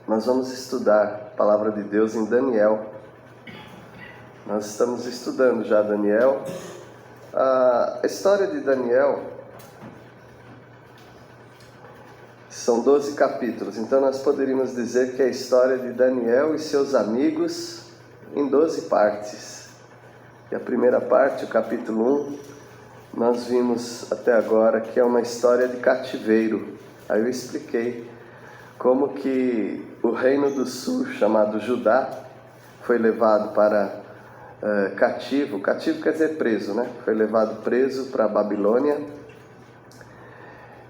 nós vamos estudar a palavra de Deus em Daniel. Nós estamos estudando já Daniel. A história de Daniel são 12 capítulos, então nós poderíamos dizer que é a história de Daniel e seus amigos em 12 partes. E a primeira parte, o capítulo 1, nós vimos até agora que é uma história de cativeiro. Aí eu expliquei como que o reino do sul, chamado Judá, foi levado para cativo quer dizer preso, né? Foi levado preso para a Babilônia,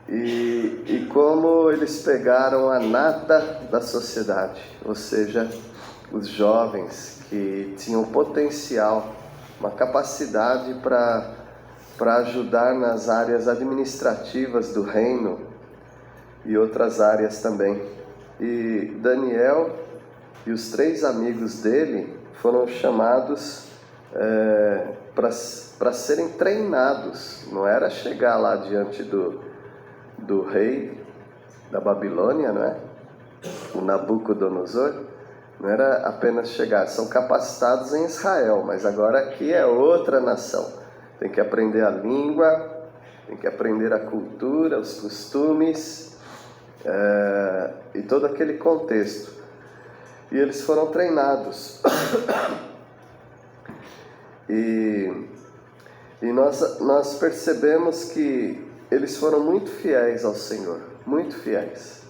e como eles pegaram a nata da sociedade, ou seja, os jovens que tinham potencial, uma capacidade para ajudar nas áreas administrativas do reino e outras áreas também. E Daniel e os 3 amigos dele foram chamados para serem treinados. Não era chegar lá diante do rei da Babilônia, não é? O Nabucodonosor. Não era apenas chegar, são capacitados em Israel, mas agora aqui é outra nação. Tem que aprender a língua, tem que aprender a cultura, os costumes, e todo aquele contexto. E eles foram treinados. E nós percebemos que eles foram muito fiéis ao Senhor, muito fiéis.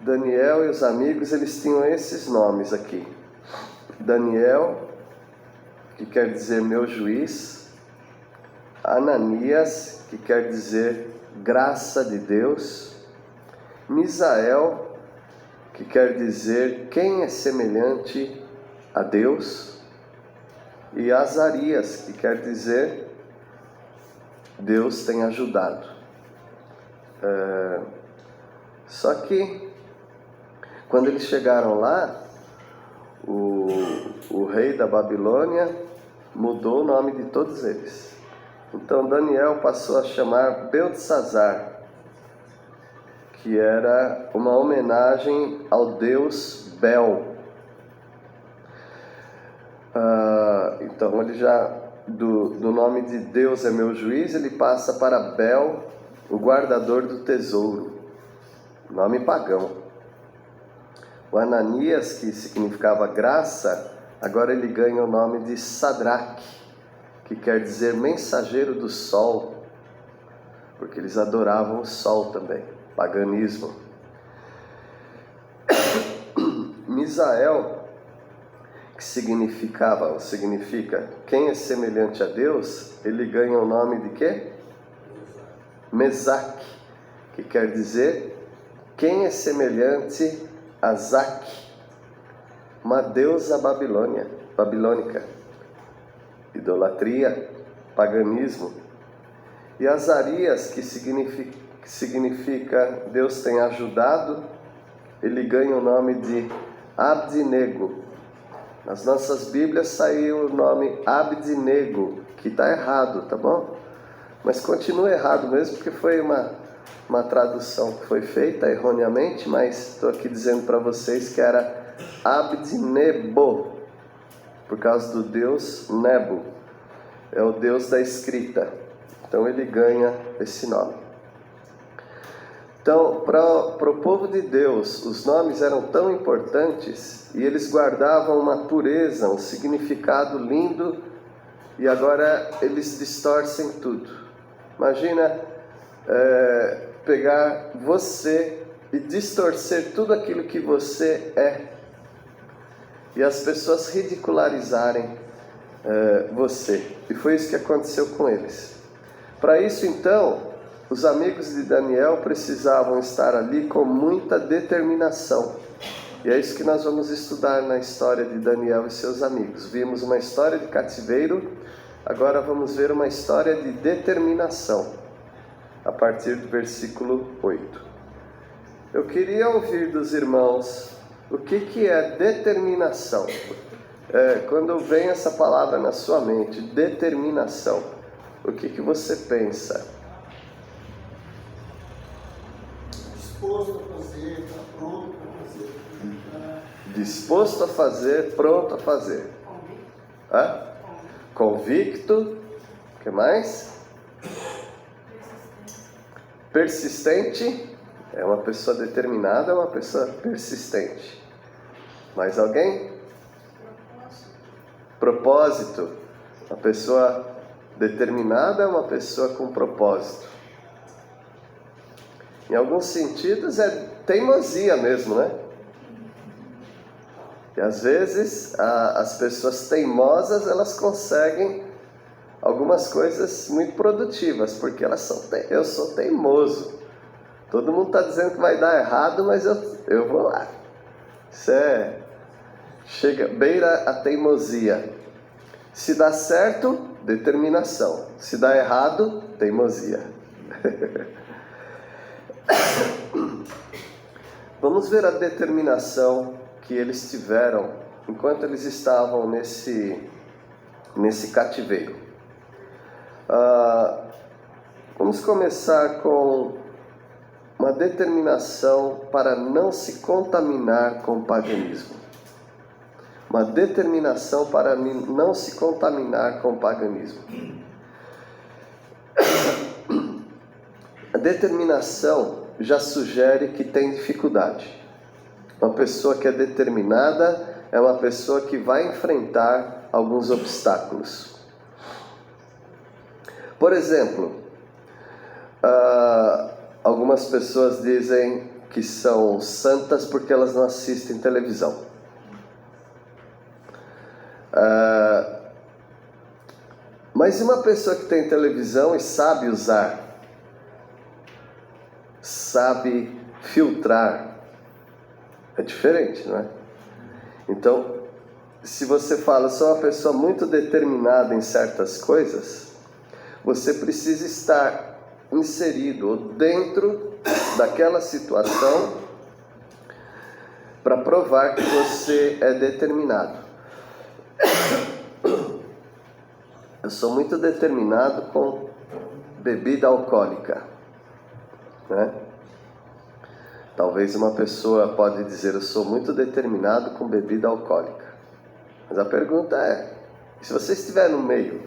Daniel e os amigos, eles tinham esses nomes aqui. Daniel, que quer dizer meu juiz. Ananias, que quer dizer graça de Deus. Misael, que quer dizer quem é semelhante a Deus. E Azarias, que quer dizer Deus tem ajudado. Só que quando eles chegaram lá, o rei da Babilônia mudou o nome de todos eles. Então Daniel passou a chamar Beltesazar, que era uma homenagem ao deus Bel. Então ele já, do nome de Deus é meu juiz, ele passa para Bel, o guardador do tesouro, nome pagão. O Ananias, que significava graça, agora ele ganha o nome de Sadraque, que quer dizer mensageiro do sol, porque eles adoravam o sol também, paganismo. Misael, que significa quem é semelhante a Deus, ele ganha o nome de quê? Mesaque, que quer dizer quem é semelhante a Zaque, uma deusa babilônica, idolatria, paganismo. E Azarias, que significa Deus tem ajudado, ele ganha o nome de Abdinego. Nas nossas Bíblias saiu o nome Abdinego, que está errado, tá bom? Mas continua errado mesmo, porque foi uma tradução que foi feita erroneamente, mas estou aqui dizendo para vocês que era Abdinebo, por causa do deus Nebo, é o deus da escrita. Então ele ganha esse nome. Então, para o povo de Deus, os nomes eram tão importantes e eles guardavam uma pureza, um significado lindo, e agora eles distorcem tudo. Imagina pegar você e distorcer tudo aquilo que você é, e as pessoas ridicularizarem você. E foi isso que aconteceu com eles. Para isso, então, os amigos de Daniel precisavam estar ali com muita determinação. E é isso que nós vamos estudar na história de Daniel e seus amigos. Vimos uma história de cativeiro, agora vamos ver uma história de determinação, a partir do versículo 8. Eu queria ouvir dos irmãos o que é determinação. Quando vem essa palavra na sua mente, determinação, o que você pensa? disposto a fazer, está pronto para fazer. Disposto a fazer, pronto a fazer. Hã? Convicto. O que mais? Persistente. É uma pessoa determinada, é uma pessoa persistente. Mais alguém? Propósito. Uma pessoa determinada é uma pessoa com propósito. Em alguns sentidos é teimosia mesmo, né? E às vezes as pessoas teimosas, elas conseguem algumas coisas muito produtivas, porque elas são eu sou teimoso. Todo mundo está dizendo que vai dar errado, mas eu vou lá. Isso chega, beira a teimosia. Se dá certo, determinação. Se dá errado, teimosia. Vamos ver a determinação que eles tiveram enquanto eles estavam nesse cativeiro. Vamos começar com uma determinação para não se contaminar com o paganismo. Uma determinação para não se contaminar com o paganismo. A determinação já sugere que tem dificuldade. Uma pessoa que é determinada é uma pessoa que vai enfrentar alguns obstáculos. Por exemplo, algumas pessoas dizem que são santas porque elas não assistem televisão. Mas uma pessoa que tem televisão e sabe usar, sabe filtrar, é diferente, não é? Então, se você fala, sou uma pessoa muito determinada em certas coisas, você precisa estar inserido dentro daquela situação para provar que você é determinado. Eu sou muito determinado com bebida alcoólica, né? Talvez uma pessoa pode dizer, eu sou muito determinado com bebida alcoólica. Mas a pergunta é, se você estiver no meio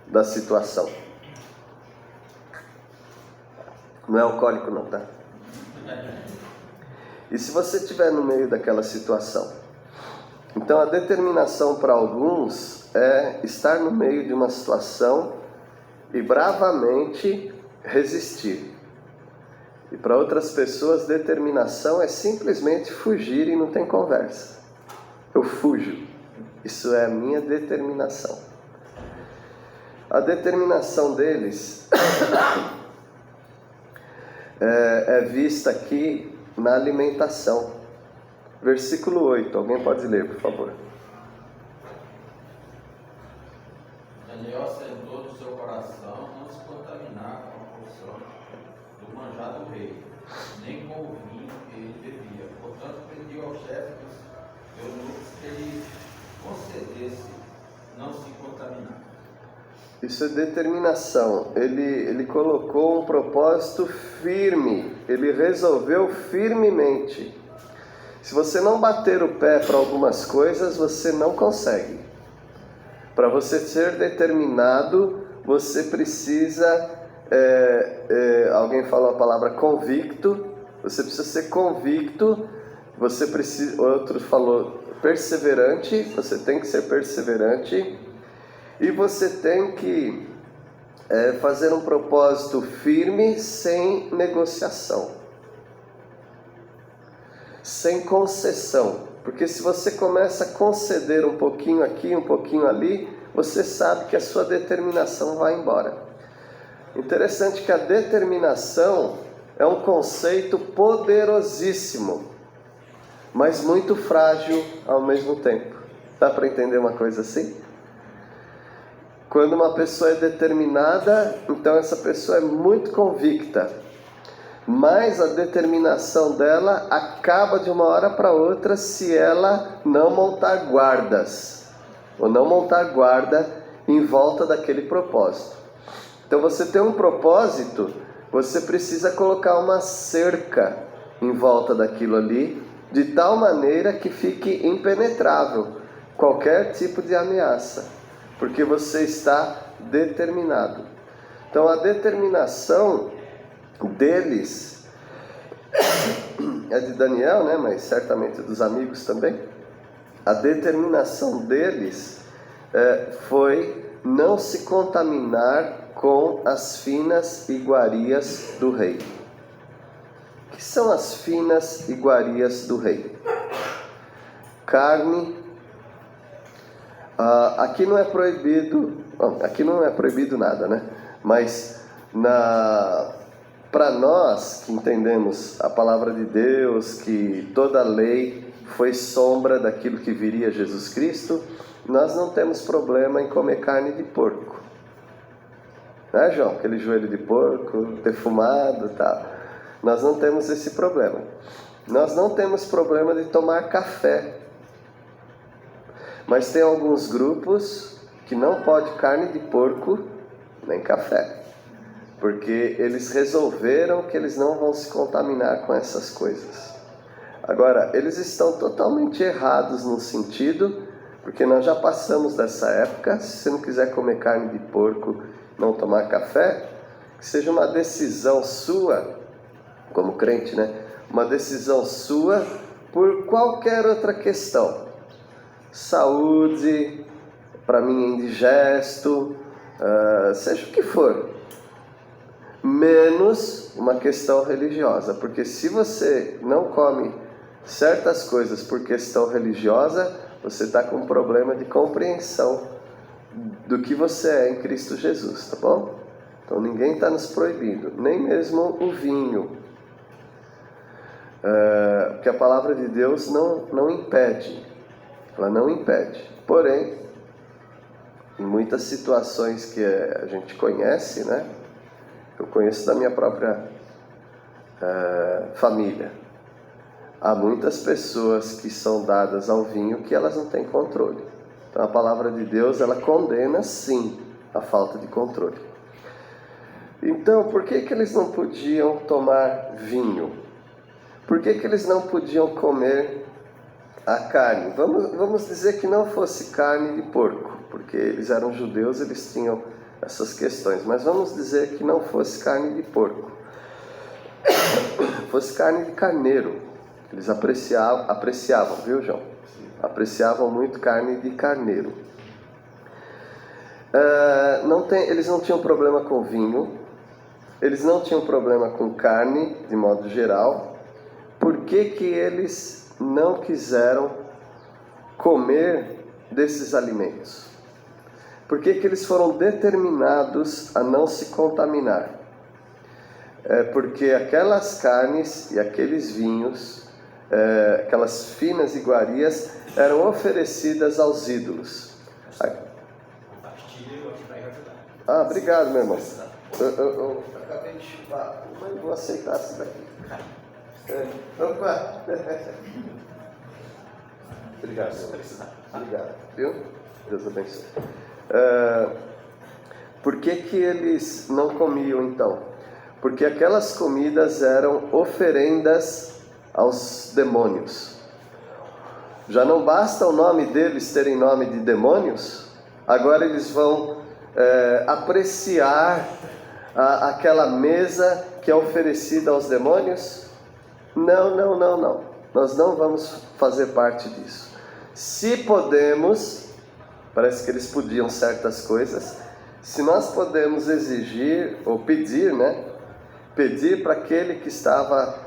da situação, não é alcoólico não, tá? E se você estiver no meio daquela situação, então a determinação para alguns é estar no meio de uma situação e bravamente resistir. E para outras pessoas, determinação é simplesmente fugir e não tem conversa. Eu fujo. Isso é a minha determinação. A determinação deles é vista aqui na alimentação. Versículo 8. Alguém pode ler, por favor? Daniel assentou no seu coração não se contaminar com a porção do manjar do rei, nem com o vinho que ele bebia. Portanto, pediu ao chefe dos eunucos que ele concedesse não se contaminar. Isso é determinação. Ele colocou um propósito firme. Ele resolveu firmemente. Se você não bater o pé para algumas coisas, você não consegue. Para você ser determinado, você precisa... alguém falou a palavra convicto. Você precisa ser convicto. Você precisa... Outro falou perseverante. Você tem que ser perseverante. E você tem que fazer um propósito firme, sem negociação, sem concessão. Porque se você começa a conceder um pouquinho aqui, um pouquinho ali, você sabe que a sua determinação vai embora. Interessante que a determinação é um conceito poderosíssimo, mas muito frágil ao mesmo tempo. Dá para entender uma coisa assim? Quando uma pessoa é determinada, então essa pessoa é muito convicta. Mas a determinação dela acaba de uma hora para outra se ela não montar guardas. Ou não montar guarda em volta daquele propósito. Então você tem um propósito, você precisa colocar uma cerca em volta daquilo ali, de tal maneira que fique impenetrável qualquer tipo de ameaça, porque você está determinado. Então a determinação deles é de Daniel, né? Mas certamente dos amigos também. A determinação deles foi não se contaminar com as finas iguarias do rei. O que são as finas iguarias do rei? Carne. Aqui não é proibido, aqui não é proibido nada, né? Mas para nós que entendemos a palavra de Deus, que toda a lei foi sombra daquilo que viria Jesus Cristo, nós não temos problema em comer carne de porco. Né, João? Aquele joelho de porco, defumado e tal. Nós não temos esse problema. Nós não temos problema de tomar café. Mas tem alguns grupos que não pode carne de porco nem café. Porque eles resolveram que eles não vão se contaminar com essas coisas. Agora, eles estão totalmente errados no sentido, porque nós já passamos dessa época. Se você não quiser comer carne de porco, não tomar café, que seja uma decisão sua, como crente, né? Uma decisão sua por qualquer outra questão. Saúde, para mim é indigesto, seja o que for. Menos uma questão religiosa, porque se você não come certas coisas por questão religiosa, você está com um problema de compreensão do que você é em Cristo Jesus, tá bom? Então ninguém está nos proibindo, nem mesmo o vinho, porque a palavra de Deus não impede, ela não impede. Porém, em muitas situações que a gente conhece, né? Eu conheço da minha própria família. Há muitas pessoas que são dadas ao vinho que elas não têm controle. Então a palavra de Deus, ela condena sim a falta de controle. Então, por que eles não podiam tomar vinho? Por que eles não podiam comer a carne? Vamos dizer que não fosse carne de porco, porque eles eram judeus, eles tinham essas questões. Mas vamos dizer que não fosse carne de porco, fosse carne de carneiro. Eles apreciavam, viu, João? Apreciavam muito carne de carneiro. Eles não tinham problema com vinho, eles não tinham problema com carne, de modo geral. Por que eles não quiseram comer desses alimentos? Por que eles foram determinados a não se contaminar? Porque aquelas carnes e aqueles vinhos, aquelas finas iguarias, eram oferecidas aos ídolos. Obrigado, meu irmão. Eu acabei de chupar, mas vou aceitar isso daqui. Opa! Obrigado, meu irmão. Obrigado, viu? Deus abençoe. Por que eles não comiam então? Porque aquelas comidas eram oferendas aos demônios. Já não basta o nome deles terem nome de demônios, agora eles vão apreciar aquela mesa que é oferecida aos demônios? Não. Nós não vamos fazer parte disso. Se podemos, parece que eles podiam certas coisas, se nós podemos exigir, ou pedir, né? Pedir para aquele que estava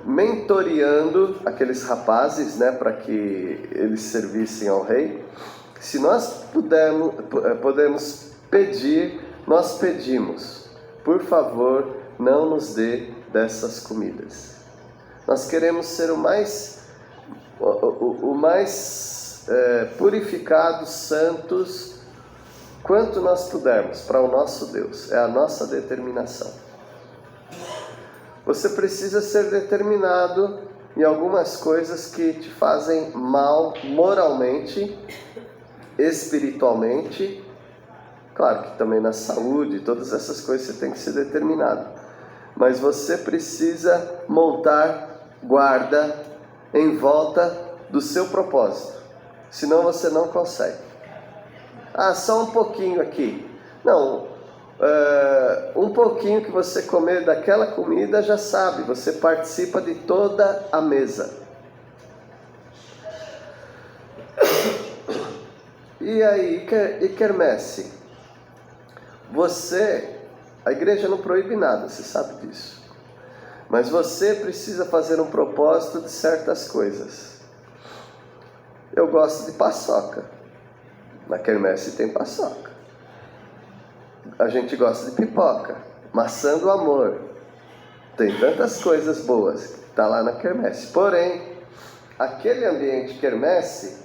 mentoreando aqueles rapazes, né? Para que eles servissem ao rei. Se nós podemos pedir, nós pedimos. Por favor, não nos dê dessas comidas. Nós queremos ser o mais purificados, santos, quanto nós pudermos para o nosso Deus. É a nossa determinação. Você precisa ser determinado em algumas coisas que te fazem mal moralmente, espiritualmente, Claro que também na saúde, todas essas coisas você tem que ser determinado. Mas você precisa montar guarda em volta do seu propósito. Senão você não consegue. Ah, só um pouquinho aqui. Não, um pouquinho que você comer daquela comida já sabe, você participa de toda a mesa. E aí, e quermesse? A igreja não proíbe nada, você sabe disso. Mas você precisa fazer um propósito de certas coisas. Eu gosto de paçoca. Na quermesse tem paçoca. A gente gosta de pipoca. Maçã do amor. Tem tantas coisas boas que está lá na quermesse. Porém, aquele ambiente quermesse,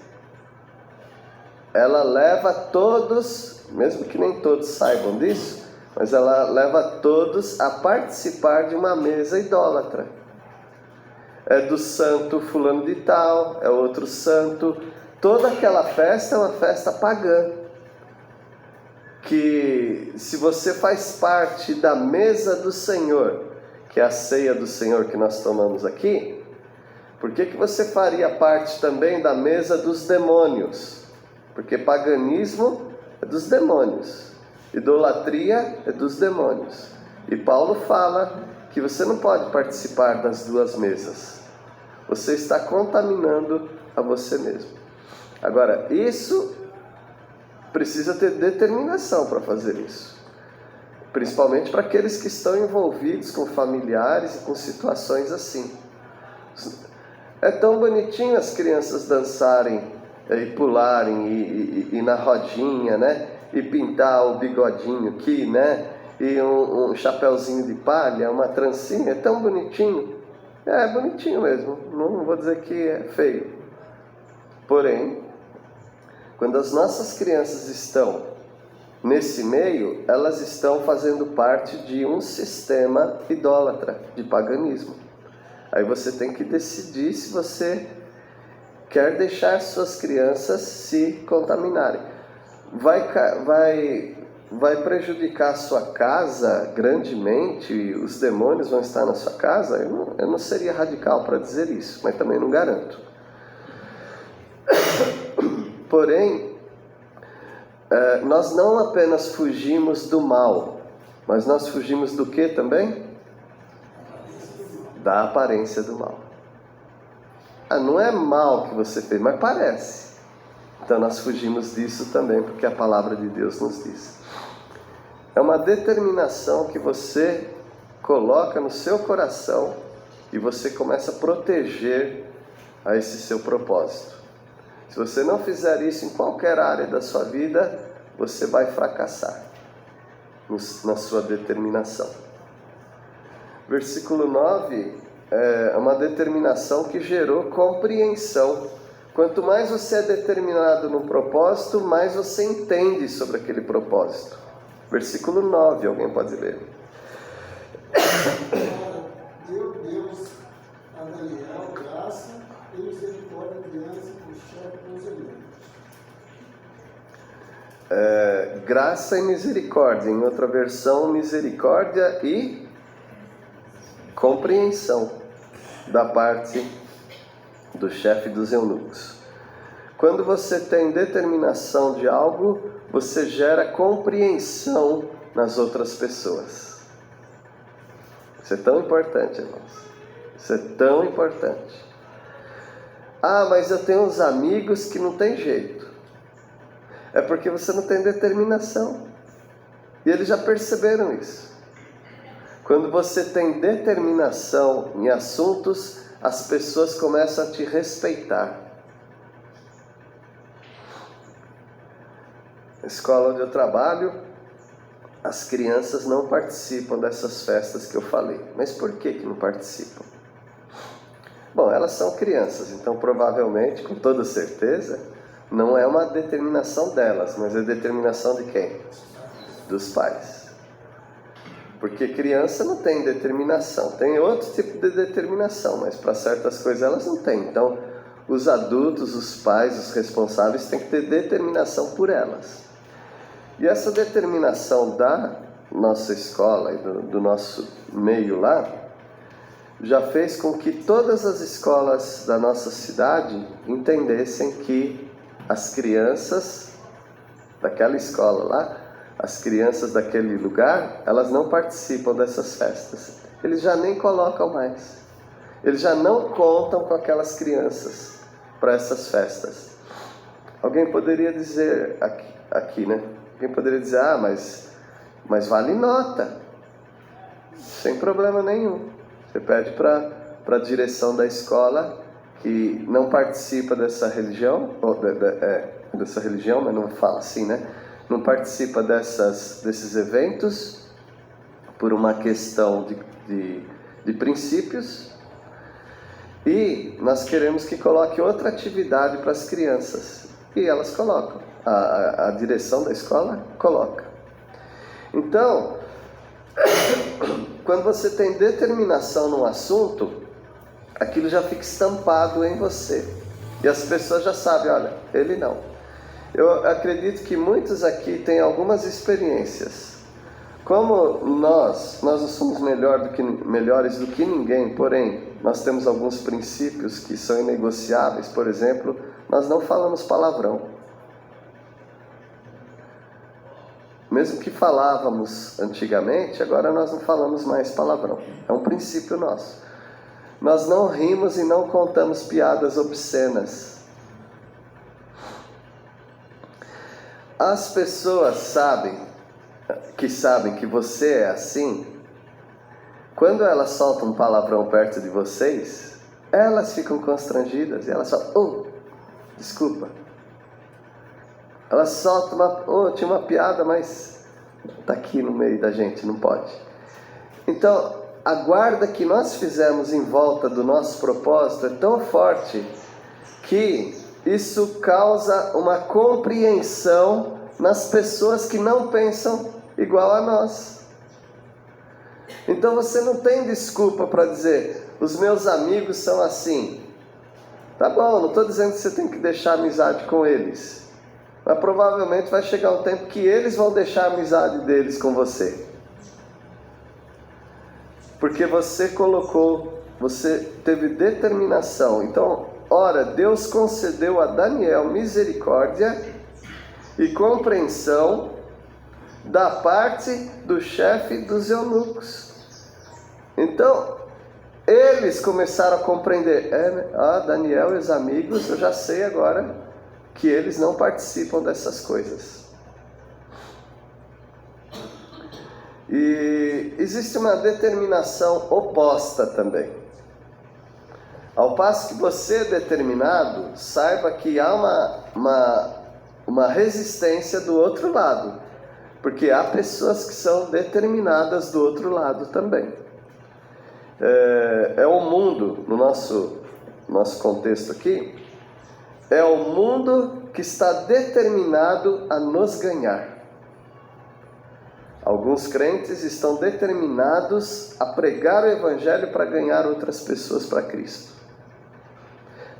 ela leva todos, mesmo que nem todos saibam disso, mas ela leva todos a participar de uma mesa idólatra. É do santo fulano de tal, é outro santo. Toda aquela festa é uma festa pagã. Que se você faz parte da mesa do Senhor, que é a ceia do Senhor que nós tomamos aqui, por que você faria parte também da mesa dos demônios? Porque paganismo é dos demônios, idolatria é dos demônios. E Paulo fala que você não pode participar das duas mesas. Você está contaminando a você mesmo. Agora, isso precisa ter determinação para fazer isso. Principalmente para aqueles que estão envolvidos com familiares e com situações assim. É tão bonitinho as crianças dançarem e pularem e na rodinha, né? E pintar o bigodinho aqui, né? E um chapéuzinho de palha, uma trancinha, é tão bonitinho. É bonitinho mesmo, não vou dizer que é feio. Porém, quando as nossas crianças estão nesse meio, elas estão fazendo parte de um sistema idólatra, de paganismo. Aí você tem que decidir se você quer deixar suas crianças se contaminarem. Vai prejudicar a sua casa grandemente? Os demônios vão estar na sua casa? Eu não seria radical para dizer isso, mas também não garanto. Porém, nós não apenas fugimos do mal, mas nós fugimos do que também? Da aparência do mal. Não é mal que você fez, mas parece. Então nós fugimos disso também, porque a palavra de Deus nos diz. É uma determinação que você coloca no seu coração e você começa a proteger a esse seu propósito. Se você não fizer isso em qualquer área da sua vida, você vai fracassar na sua determinação. Versículo 9 é uma determinação que gerou compreensão. Quanto mais você é determinado no propósito, mais você entende sobre aquele propósito. Versículo 9, alguém pode ler? Deu Deus a Daniel graça e misericórdia diante do chefe dos eunucos. Graça e misericórdia. Em outra versão, misericórdia e compreensão da parte do chefe dos eunucos. Quando você tem determinação de algo, você gera compreensão nas outras pessoas. Isso é tão importante, irmãos. Isso é tão importante. Mas eu tenho uns amigos que não tem jeito. É porque você não tem determinação. E eles já perceberam isso. Quando você tem determinação em assuntos, as pessoas começam a te respeitar. Na escola onde eu trabalho, as crianças não participam dessas festas que eu falei. Mas por que não participam? Bom, elas são crianças, então provavelmente, com toda certeza, não é uma determinação delas, mas é determinação de quem? Dos pais. Porque criança não tem determinação, tem outro tipo de determinação, mas para certas coisas elas não têm. Então, os adultos, os pais, os responsáveis têm que ter determinação por elas. E essa determinação da nossa escola e do nosso meio lá, já fez com que todas as escolas da nossa cidade entendessem que as crianças daquela escola lá, as crianças daquele lugar, elas não participam dessas festas. Eles já nem colocam mais. Eles já não contam com aquelas crianças para essas festas. Alguém poderia dizer aqui, né? Alguém poderia dizer, mas vale nota. Sem problema nenhum. Você pede para a direção da escola que não participa dessa religião, dessa religião, mas não fala assim, né? Não participa desses eventos por uma questão de princípios, e nós queremos que coloque outra atividade para as crianças, e elas colocam, a direção da escola coloca. Então, quando você tem determinação num assunto, aquilo já fica estampado em você, e as pessoas já sabem, olha, ele não. Eu acredito que muitos aqui têm algumas experiências. Como nós não somos melhores do que ninguém, porém, nós temos alguns princípios que são inegociáveis. Por exemplo, nós não falamos palavrão. Mesmo que falávamos antigamente, agora nós não falamos mais palavrão. É um princípio nosso. Nós não rimos e não contamos piadas obscenas. As pessoas sabem que você é assim. Quando elas soltam um palavrão perto de vocês, elas ficam constrangidas e elas falam, desculpa. Elas soltam tinha uma piada, mas está aqui no meio da gente, não pode. Então, a guarda que nós fizemos em volta do nosso propósito é tão forte que isso causa uma compreensão nas pessoas que não pensam igual a nós. Então você não tem desculpa para dizer, os meus amigos são assim. Tá bom, não estou dizendo que você tem que deixar amizade com eles, mas provavelmente vai chegar um tempo que eles vão deixar a amizade deles com você. Porque você teve determinação. Então, ora, Deus concedeu a Daniel misericórdia e compreensão da parte do chefe dos eunucos. Então, eles começaram a compreender, Daniel e os amigos, eu já sei agora que eles não participam dessas coisas. E existe uma determinação oposta também. Ao passo que você é determinado, saiba que há uma resistência do outro lado, porque há pessoas que são determinadas do outro lado também. É o mundo, no nosso contexto aqui, é o mundo que está determinado a nos ganhar. Alguns crentes estão determinados a pregar o Evangelho para ganhar outras pessoas para Cristo.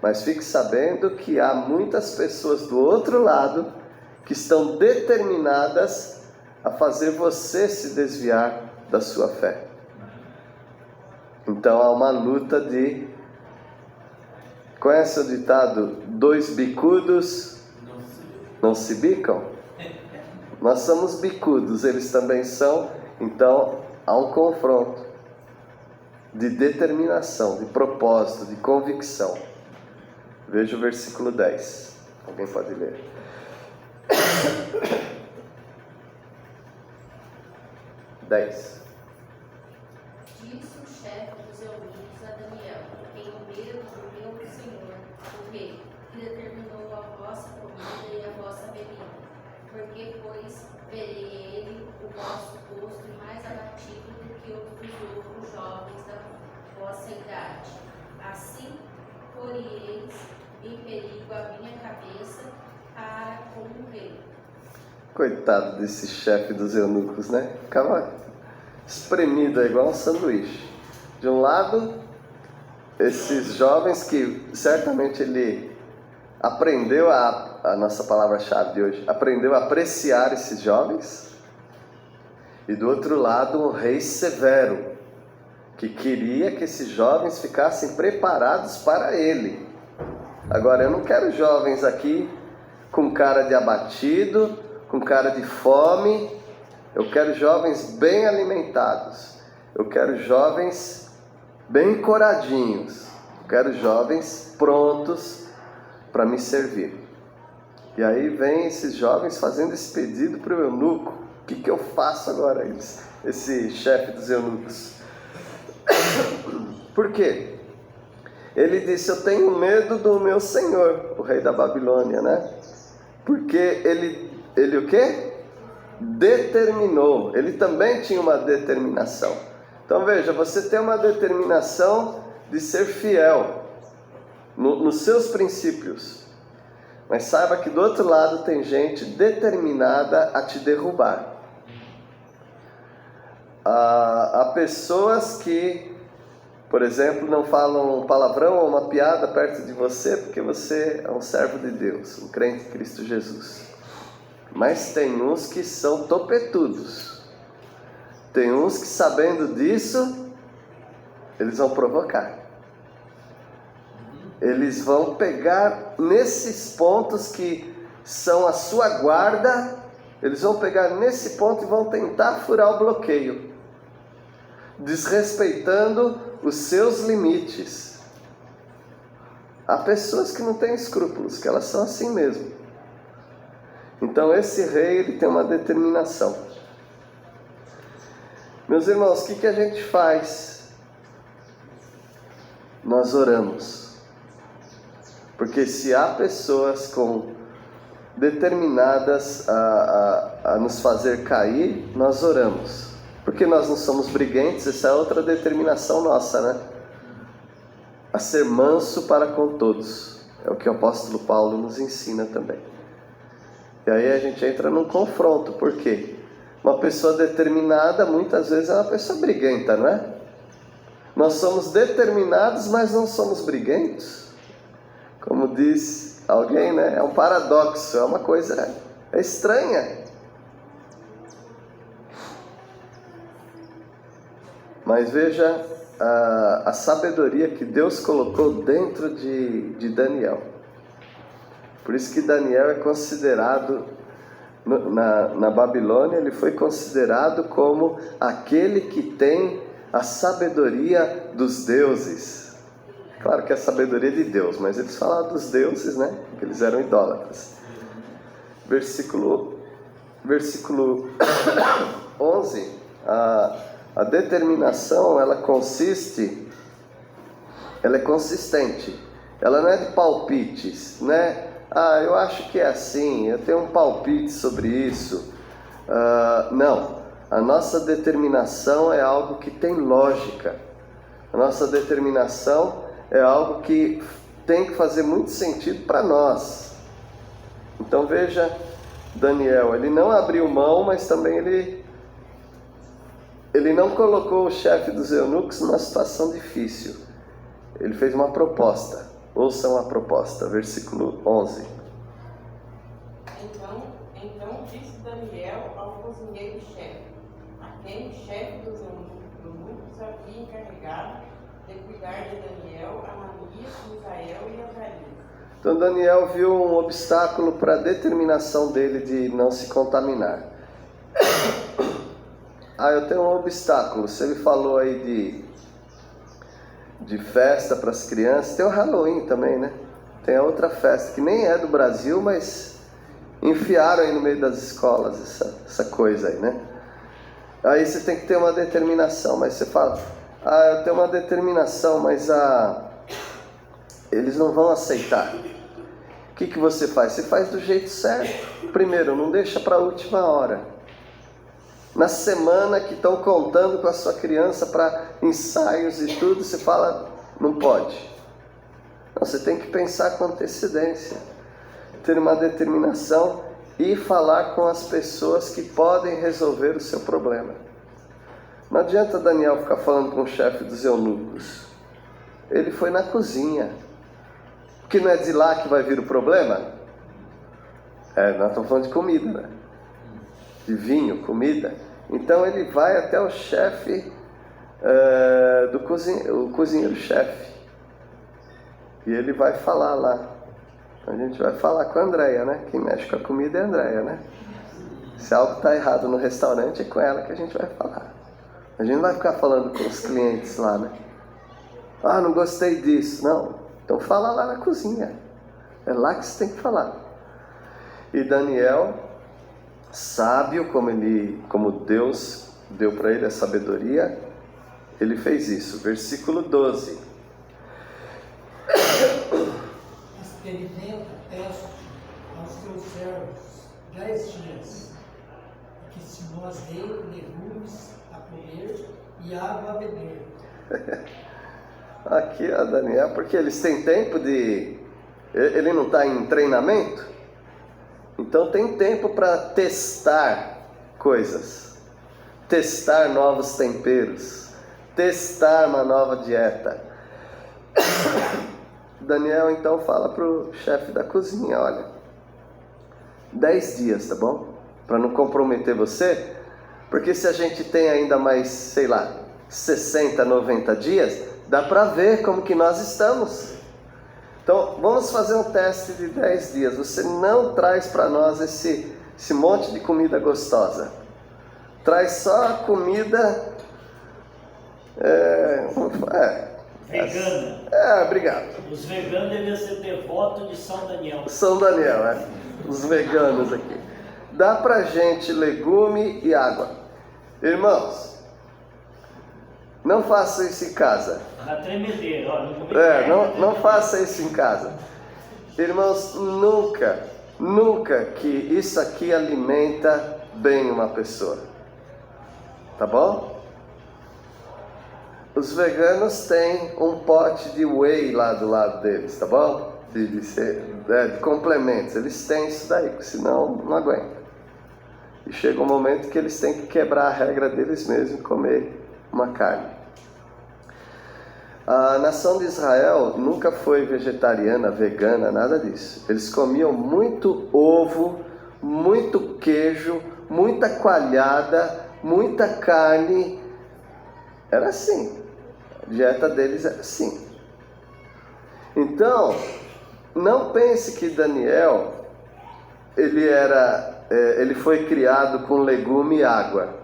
Mas fique sabendo que há muitas pessoas do outro lado que estão determinadas a fazer você se desviar da sua fé. Então há uma luta de... Conhece o ditado, 2 bicudos não se bicam? Nós somos bicudos, eles também são. Então há um confronto de determinação, de propósito, de convicção. Veja o versículo 10. Alguém pode ler? Disse o chefe dos eunucos a Daniel, em nome do meu senhor, o rei, que determinou a vossa comida e a vossa bebida, porque, pois, verei ele o vosso rosto mais abatido do que os dos outros jovens da vossa idade. Assim, porieis em perigo a minha cabeça para com o rei. Coitado desse chefe dos eunucos, né? Ficava espremido, igual um sanduíche. De um lado, esses jovens que certamente ele aprendeu a a nossa palavra-chave de hoje, aprendeu a apreciar esses jovens. E do outro lado, um rei severo, que queria que esses jovens ficassem preparados para ele. Agora, eu não quero jovens aqui com cara de abatido, com cara de fome. Eu quero jovens bem alimentados. Eu quero jovens bem coradinhos. Eu quero jovens prontos para me servir. E aí vem esses jovens fazendo esse pedido para o eunuco. O que eu faço agora? Esse chefe dos eunucos. Por quê? Ele disse: eu tenho medo do meu senhor, o rei da Babilônia, né? Porque ele o quê? Determinou. Ele também tinha uma determinação. Então veja, você tem uma determinação de ser fiel nos seus princípios. Mas saiba que do outro lado tem gente determinada a te derrubar. Há pessoas que, por exemplo, não falam um palavrão ou uma piada perto de você porque você é um servo de Deus, um crente em Cristo Jesus. Mas tem uns que são topetudos. Tem uns que, sabendo disso, eles vão provocar. Eles vão pegar nesses pontos que são a sua guarda, eles vão pegar nesse ponto e vão tentar furar o bloqueio, desrespeitando os seus limites. Há pessoas que não têm escrúpulos, que elas são assim mesmo. Então esse rei, ele tem uma determinação. Meus irmãos, o que a gente faz? Nós oramos. Porque se há pessoas determinadas a nos fazer cair, nós oramos. Porque nós não somos briguentes, essa é outra determinação nossa, né? A ser manso para com todos. É o que o apóstolo Paulo nos ensina também. E aí a gente entra num confronto. Por quê? Uma pessoa determinada muitas vezes é uma pessoa briguenta, não é? Nós somos determinados, mas não somos briguentos. Como diz alguém, né? É um paradoxo, é uma coisa estranha. Mas veja a sabedoria que Deus colocou dentro de Daniel. Por isso que Daniel é considerado, na Babilônia, ele foi considerado como aquele que tem a sabedoria dos deuses. Claro que é a sabedoria de Deus, mas eles falavam dos deuses, né? Porque eles eram idólatras. Versículo 11, a determinação, ela é consistente, ela não é de palpites, né? Eu acho que é assim, eu tenho um palpite sobre isso. Não, a nossa determinação é algo que tem lógica. A nossa determinação é algo que tem que fazer muito sentido para nós. Então veja, Daniel, ele não abriu mão, mas também ele não colocou o chefe dos eunucos numa situação difícil. Ele fez uma proposta. Ouçam a proposta, versículo 11. Então disse Daniel ao cozinheiro-chefe, a quem o chefe dos eunucos havia encarregado de cuidar de Daniel, Ananias, Misael e Azarias. Então Daniel viu um obstáculo para a determinação dele de não se contaminar. Eu tenho um obstáculo. Se ele falou aí de festa para as crianças, tem o Halloween também, né? Tem a outra festa que nem é do Brasil, mas enfiaram aí no meio das escolas essa coisa aí, né? Aí você tem que ter uma determinação, mas você fala, eu tenho uma determinação, mas eles não vão aceitar. O que você faz? Você faz do jeito certo. Primeiro, não deixa para a última hora. Na semana que estão contando com a sua criança para ensaios e tudo, você fala, não pode. Não, você tem que pensar com antecedência, ter uma determinação e falar com as pessoas que podem resolver o seu problema. Não adianta Daniel ficar falando com o chefe dos eunucos. Ele foi na cozinha. Que não é de lá que vai vir o problema? Nós estamos falando de comida, né? De vinho, comida. Então ele vai até o chefe, o cozinheiro-chefe. E ele vai falar lá. A gente vai falar com a Andréia, né? Quem mexe com a comida é a Andréia, né? Se algo está errado no restaurante, é com ela que a gente vai falar. A gente não vai ficar falando com os clientes lá, né? Ah, não gostei disso. Não. Então fala lá na cozinha. É lá que você tem que falar. E Daniel, sábio, como Deus deu para ele a sabedoria, ele fez isso. Versículo 12. Experimenta, teste aos teus servos 10 dias, que se nós dê legumes a comer e água a beber. Aqui, ó, Daniel, porque eles têm tempo de... Ele não está em treinamento? Então tem tempo para testar coisas, testar novos temperos, testar uma nova dieta. Daniel então fala para o chefe da cozinha, olha, 10 dias, tá bom? Para não comprometer você, porque se a gente tem ainda mais, sei lá, 60, 90 dias, dá para ver como que nós estamos. Então, vamos fazer um teste de 10 dias. Você não traz para nós esse monte de comida gostosa. Traz só a comida... vegana. Obrigado. Os veganos deviam ser devotos de São Daniel. São Daniel, os veganos aqui. Dá pra gente legume e água. Irmãos, não faça isso em casa. Na tremedeira, ó. Não faça isso em casa. Irmãos, nunca que isso aqui alimenta bem uma pessoa. Tá bom? Os veganos têm um pote de whey lá do lado deles, tá bom? De complementos. Eles têm isso daí, porque senão não aguenta. E chega um momento que eles têm que quebrar a regra deles mesmos e comer uma carne. A nação de Israel nunca foi vegetariana, vegana, nada disso. Eles comiam muito ovo, muito queijo, muita coalhada, muita carne. Era assim. A dieta deles era assim. Então, não pense que Daniel, ele foi criado com legume e água.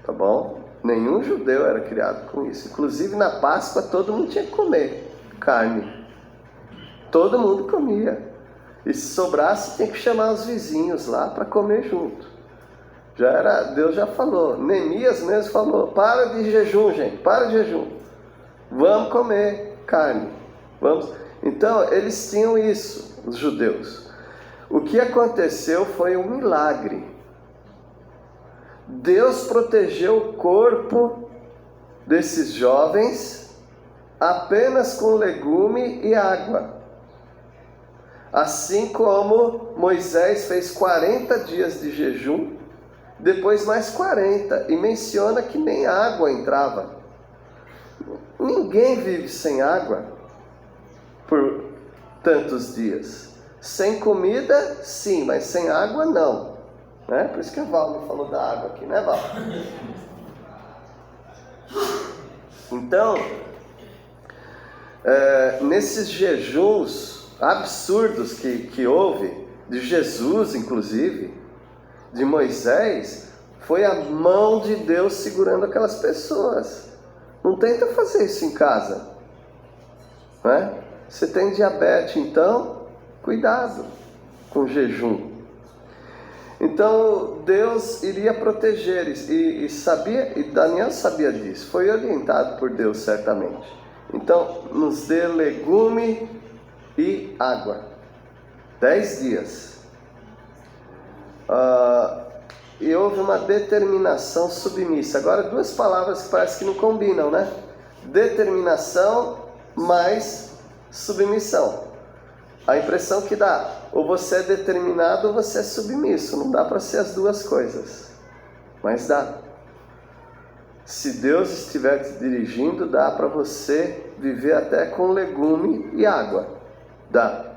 Tá bom? Nenhum judeu era criado com isso. Inclusive na Páscoa todo mundo tinha que comer carne. Todo mundo comia. E se sobrasse tinha que chamar os vizinhos lá para comer junto. Deus já falou. Neemias mesmo falou: para de jejum, gente, para de jejum. Vamos comer carne. Vamos. Então eles tinham isso, os judeus. O que aconteceu foi um milagre. Deus protegeu o corpo desses jovens apenas com legume e água. Assim como Moisés fez 40 dias de jejum, depois mais 40, e menciona que nem água entrava. Ninguém vive sem água por tantos dias. Sem comida, sim, mas sem água, não. Né? Por isso que a Val me falou da água aqui, né, Val? Então, nesses jejuns absurdos que houve, de Jesus inclusive, de Moisés, foi a mão de Deus segurando aquelas pessoas. Não tenta fazer isso em casa, né? Você tem diabetes, então, cuidado com jejum. Então Deus iria proteger e Daniel sabia disso, foi orientado por Deus certamente. Então nos dê legume e água, 10 dias. E houve uma determinação submissa. Agora duas palavras que parece que não combinam, né? Determinação mais submissão. A impressão que dá, ou você é determinado ou você é submisso. Não dá para ser as duas coisas, mas dá. Se Deus estiver te dirigindo, dá para você viver até com legume e água. Dá.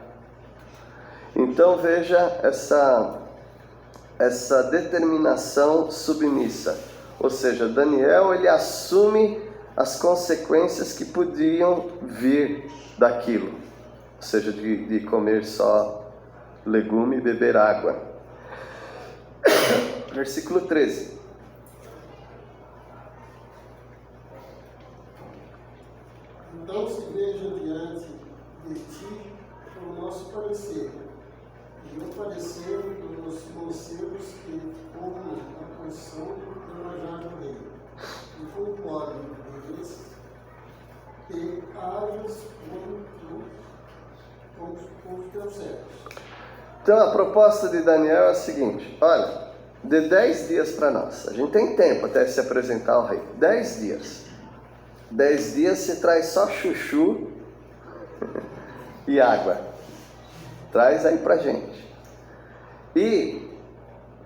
Então veja essa determinação submissa. Ou seja, Daniel ele assume as consequências que podiam vir daquilo. Ou seja, de comer só legume e beber água. Versículo 13. Então se veja diante de ti o nosso parecer, e o parecer dos conselhos que formam a posição do manjar do rei, e concordem deles, que hajas com os teus servos. Então a proposta de Daniel é a seguinte: olha, dê 10 dias para nós. A gente tem tempo até se apresentar ao rei. 10 dias. 10 dias se traz só chuchu e água. Traz aí pra gente. E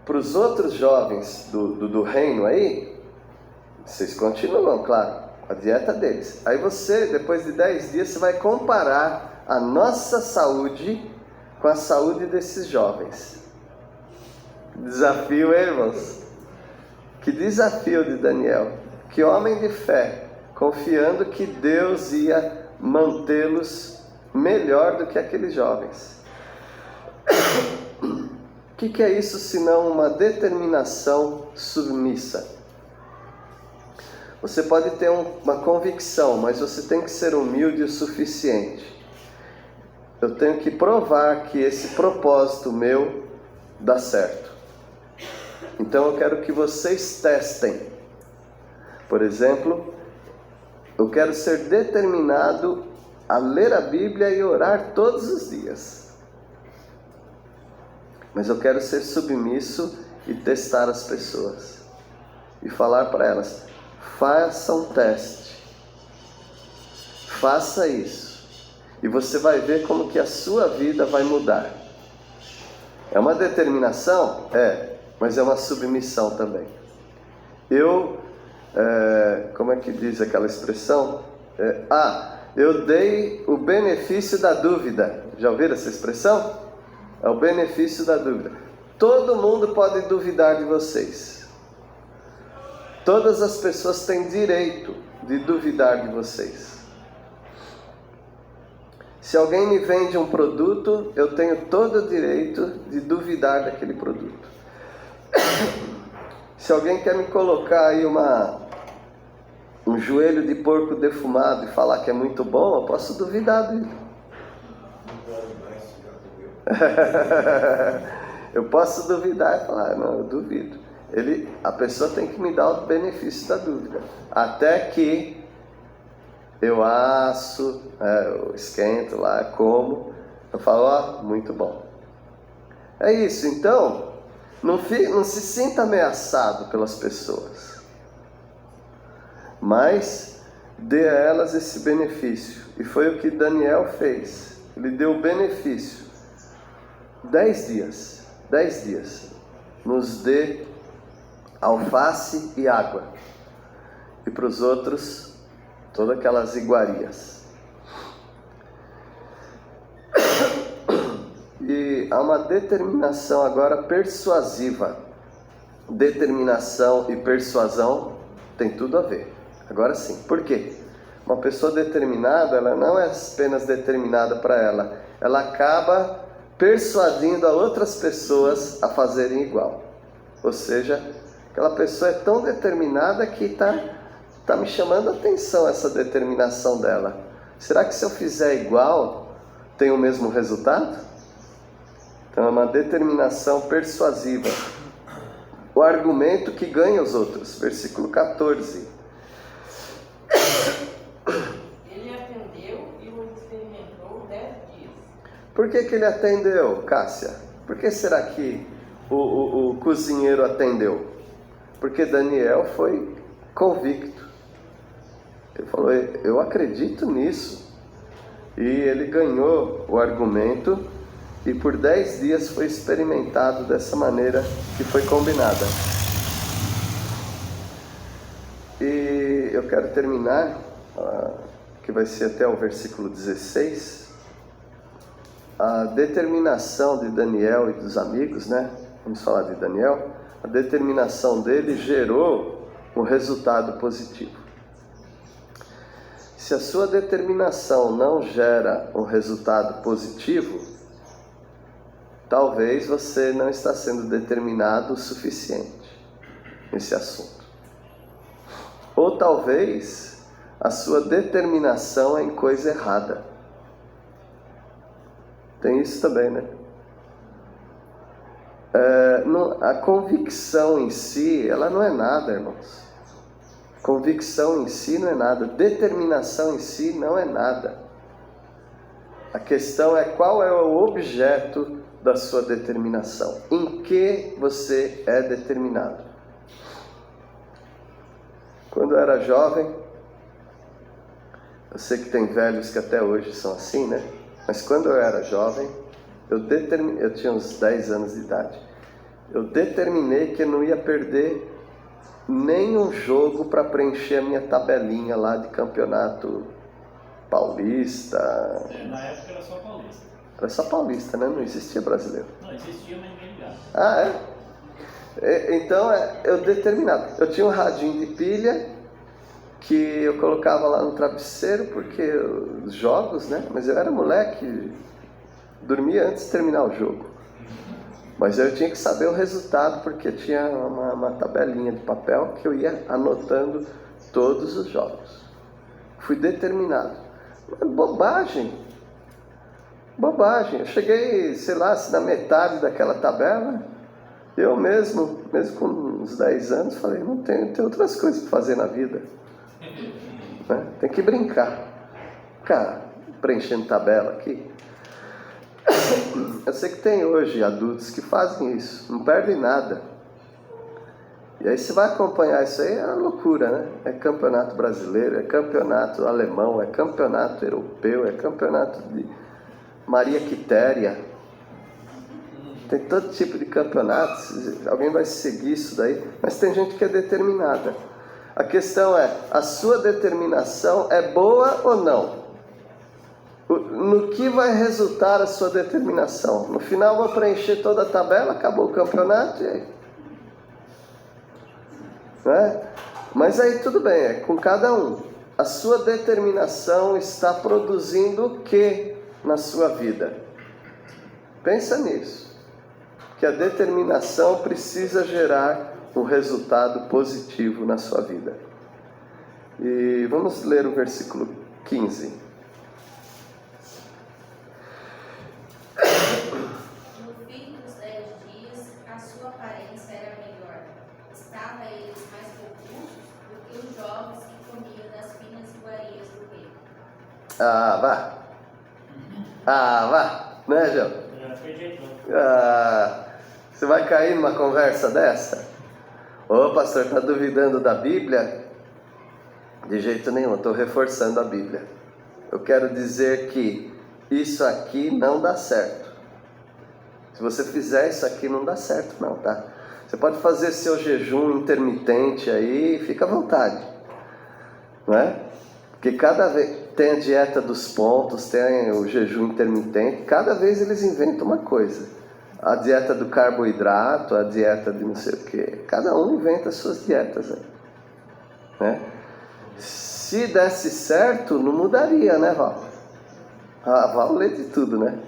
para os outros jovens do reino aí, vocês continuam, claro, a dieta deles. Aí você, depois de 10 dias, você vai comparar a nossa saúde com a saúde desses jovens. Desafio, hein, irmãos? Que desafio de Daniel. Que homem de fé, confiando que Deus ia mantê-los melhor do que aqueles jovens. O que é isso senão uma determinação submissa? Você pode ter uma convicção, mas você tem que ser humilde o suficiente. Eu tenho que provar que esse propósito meu dá certo. Então eu quero que vocês testem. Por exemplo, eu quero ser determinado a ler a Bíblia e orar todos os dias. Mas eu quero ser submisso e testar as pessoas. E falar para elas: faça um teste. Faça isso. E você vai ver como que a sua vida vai mudar. É uma determinação? É. Mas é uma submissão também. Como é que diz aquela expressão? Eu dei o benefício da dúvida. Já ouviram essa expressão? É o benefício da dúvida. Todo mundo pode duvidar de vocês. Todas as pessoas têm direito de duvidar de vocês. Se alguém me vende um produto, eu tenho todo o direito de duvidar daquele produto. Se alguém quer me colocar aí um joelho de porco defumado e falar que é muito bom, eu posso duvidar dele. Eu posso duvidar e falar: não, eu duvido. A pessoa tem que me dar o benefício da dúvida. Até que eu asso, eu esquento lá, como, eu falo: muito bom. É isso. Então, não se sinta ameaçado pelas pessoas, mas dê a elas esse benefício. E foi o que Daniel fez. Ele deu o benefício. 10 dias. 10 dias. Nos dê alface e água. E para os outros, todas aquelas iguarias. E há uma determinação agora persuasiva. Determinação e persuasão tem tudo a ver. Agora sim. Por quê? Uma pessoa determinada, ela não é apenas determinada para ela. Ela acaba persuadindo a outras pessoas a fazerem igual. Ou seja, aquela pessoa é tão determinada que está me chamando a atenção essa determinação dela. Será que se eu fizer igual, tem o mesmo resultado? Então é uma determinação persuasiva. O argumento que ganha os outros. Versículo 14. Ele atendeu e o experimentou 10 dias. Por que ele atendeu, Cássia? Por que será que o cozinheiro atendeu? Porque Daniel foi convicto. Ele falou: eu acredito nisso. E ele ganhou o argumento. E por 10 dias foi experimentado dessa maneira que foi combinada. E eu quero terminar, que vai ser até o versículo 16. a determinação de Daniel e dos amigos, né? Vamos falar de Daniel. A determinação dele gerou um resultado positivo. Se a sua determinação não gera um resultado positivo, talvez você não está sendo determinado o suficiente nesse assunto. Ou talvez a sua determinação é em coisa errada. Tem isso também, né? A convicção em si, ela não é nada, irmãos. Convicção em si não é nada. Determinação em si não é nada. A questão é qual é o objeto da sua determinação. Em que você é determinado? Quando eu era jovem, eu sei que tem velhos que até hoje são assim, né? Mas quando eu era jovem, eu tinha uns 10 anos de idade. Eu determinei que eu não ia perder nenhum jogo para preencher a minha tabelinha lá de campeonato paulista. Na época era só paulista. Era só paulista, né? Não existia brasileiro. Não, existia, mas ninguém ligava. Ah, é? Então, eu determinava. Eu tinha um radinho de pilha que eu colocava lá no travesseiro, porque os jogos, né? Mas eu era moleque, dormia antes de terminar o jogo. Mas eu tinha que saber o resultado, porque tinha uma tabelinha de papel que eu ia anotando todos os jogos. Fui determinado. Bobagem. Eu cheguei, sei lá, na metade daquela tabela. Eu mesmo com uns 10 anos, falei, não tem outras coisas para fazer na vida. Né? Tem que brincar. Ficar preenchendo tabela aqui. Eu sei que tem hoje adultos que fazem isso, não perdem nada. E aí você vai acompanhar isso aí, é uma loucura, né? É campeonato brasileiro, é campeonato alemão, é campeonato europeu, é campeonato de Maria Quitéria. Tem todo tipo de campeonatos, alguém vai seguir isso daí, mas tem gente que é determinada. A questão é, a sua determinação é boa ou não? No que vai resultar a sua determinação? No final vou preencher toda a tabela, acabou o campeonato e aí? Não é? Mas aí tudo bem, é com cada um. A sua determinação está produzindo o que na sua vida? Pensa nisso. Que a determinação precisa gerar um resultado positivo na sua vida. E vamos ler o versículo 15. No fim dos 10 dias, a sua aparência era melhor. Estava eles mais robustos do que os jovens que comiam das finas iguarias do rei. Vá. Né, João? Não tem jeito não. Você vai cair numa conversa dessa? Ô, pastor, está duvidando da Bíblia? De jeito nenhum, eu estou reforçando a Bíblia. Eu quero dizer que isso aqui não dá certo. Se você fizer isso aqui, não dá certo não, tá? Você pode fazer seu jejum intermitente aí, fica à vontade. Não é? Porque cada vez tem a dieta dos pontos, tem o jejum intermitente, cada vez eles inventam uma coisa. A dieta do carboidrato, a dieta de não sei o que. Cada um inventa as suas dietas. Né? Se desse certo, não mudaria, né, Val? A Val lê de tudo, né?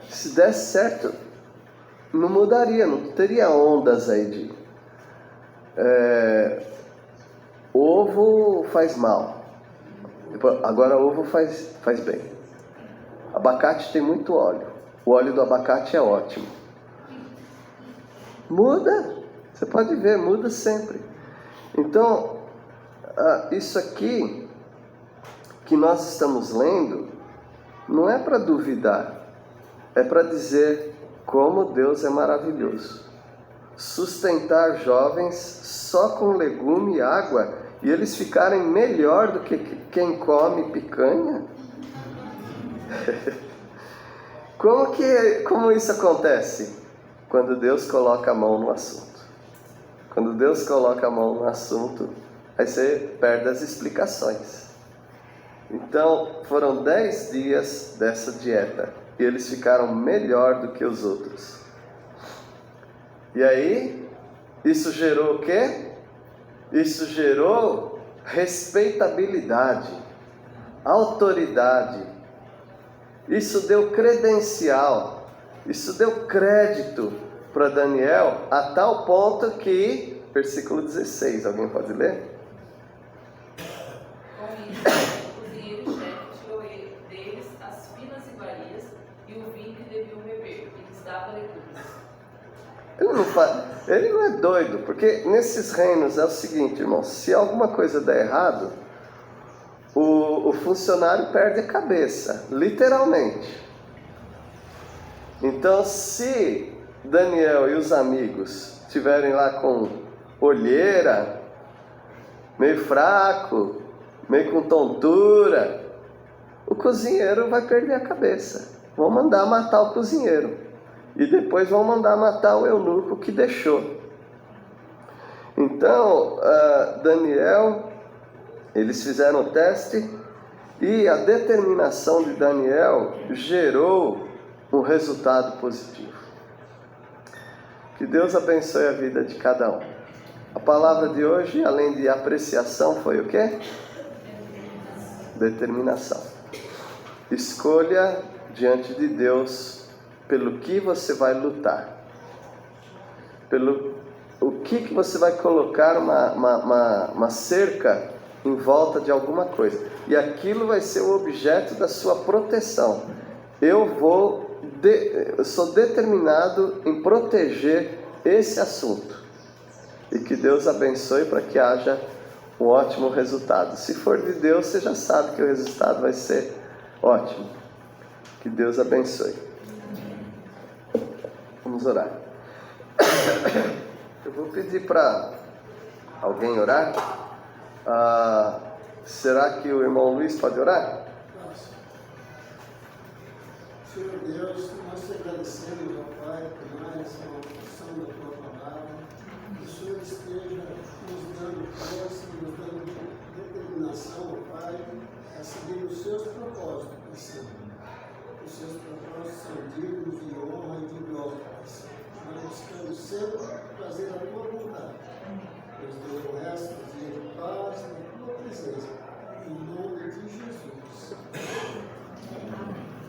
Se desse certo, não mudaria, não teria ondas aí de... ovo faz mal. Agora ovo faz bem. Abacate tem muito óleo. O óleo do abacate é ótimo. Muda. Você pode ver, muda sempre. Então, isso aqui que nós estamos lendo não é para duvidar. É para dizer como Deus é maravilhoso. Sustentar jovens só com legume e água e eles ficarem melhor do que quem come picanha? Como isso acontece? Quando Deus coloca a mão no assunto. Quando Deus coloca a mão no assunto, aí você perde as explicações. Então foram 10 dias dessa dieta e eles ficaram melhor do que os outros. E aí, isso gerou o quê? Isso gerou respeitabilidade, autoridade. Isso deu credencial, isso deu crédito para Daniel, a tal ponto que, versículo 16, alguém pode ler? Com isso, o cozinheiro-chefe tirou deles as finas iguarias e o vinho que deviam beber, e lhes dava legumes. Ele não é doido, porque nesses reinos é o seguinte, irmão, se alguma coisa der errado, o funcionário perde a cabeça, literalmente. Então, se Daniel e os amigos estiverem lá com olheira, meio fraco, meio com tontura, o cozinheiro vai perder a cabeça. Vão mandar matar o cozinheiro. E depois vão mandar matar o eunuco que deixou. Então, Daniel, eles fizeram o teste e a determinação de Daniel gerou um resultado positivo. Que Deus abençoe a vida de cada um. A palavra de hoje, além de apreciação, foi o quê? Determinação. Escolha diante de Deus pelo que você vai lutar. Pelo o que você vai colocar uma cerca em volta de alguma coisa. E aquilo vai ser o objeto da sua proteção. Eu sou determinado em proteger esse assunto. E que Deus abençoe para que haja um ótimo resultado. Se for de Deus, você já sabe que o resultado vai ser ótimo. Que Deus abençoe. Vamos orar. Eu vou pedir para alguém orar. Será que o irmão Luiz pode orar? Senhor Deus, nós te agradecemos, ó Pai, por mais uma porção da tua palavra. Que o Senhor esteja nos dando força, nos dando determinação, ó Pai, a seguir os seus propósitos, Pai Santo. Os seus propósitos são dignos de honra e de glória, Pai Santo. Nós buscamos sempre fazer a tua vontade. Nos dê o resto de paz na tua presença.